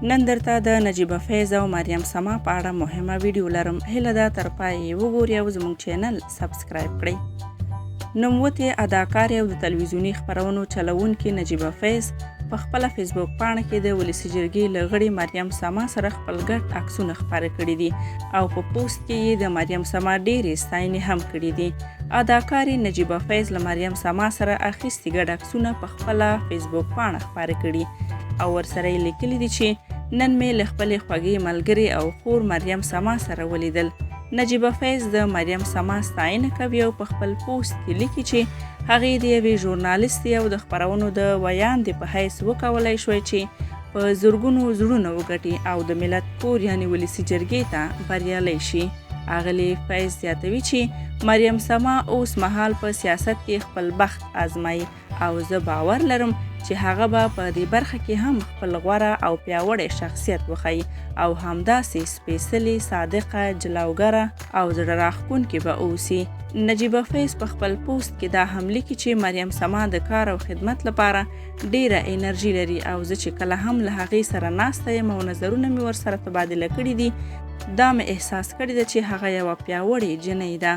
نن درته د نجیبه فیض او مریم سما په اړه مهمه ویډیو لرم. هیله ده تر پایه وګورئ او زموږ چینل سبسکرایب کړئ. نوموتې اداکارې او د تلویزیوني خپرونو چلوونکې نجیبه فیض په خپله فیسبوک پاڼه کې د ولسي جرګې له غړي مریم سما سره خپل ګډ عکسونه خپاره کړي دي او په پوسټ کې یې د مریم سما ډېرې ستاینې هم کړي دي. اداکارې نجیبه فیض له مریم سما سره اخیستي ګډ عکسونه په خپله فیسبوک پاڼه خپاره کړي او ورسره یې لیکلي دي چې نن مې له خپلې خوږې ملګرې او خور مریم سما سره ولیدل. نجیبه فیض د مریم سما ستاینه کوي او په خپل پوسټ کې لیکي چې هغې د یوې ژورنالستې او د خپرونو د ویاندې په حیث وکولی شوی چې په زرګونو زړونه وګټي او د ملت کور یعنې ولسي جرګې ته بریالی شي. اغلې فیض زیاتوي چې مریم سما اوس مهال په سیاست کې خپل بخت آزمایي او زه باور لرم چې هغه به په دې برخه کې هم خپل غوره او پیاوړی شخصیت وښیي او همداسې سپېڅلې، صادقه، جلوګره او زړه راښکونکې به اوسي. نجیبه فیض په خپل پوسټ کې دا هم لیکي چې مریم سما د کار او خدمت لپاره ډیره انرژي لري او زه چې کله هم له هغې سره ناسته یم او نظرونه مې ورسره تبادله کړي دي، دا مې احساس کړی ده چې هغه یوه پیاوړې جنۍ ده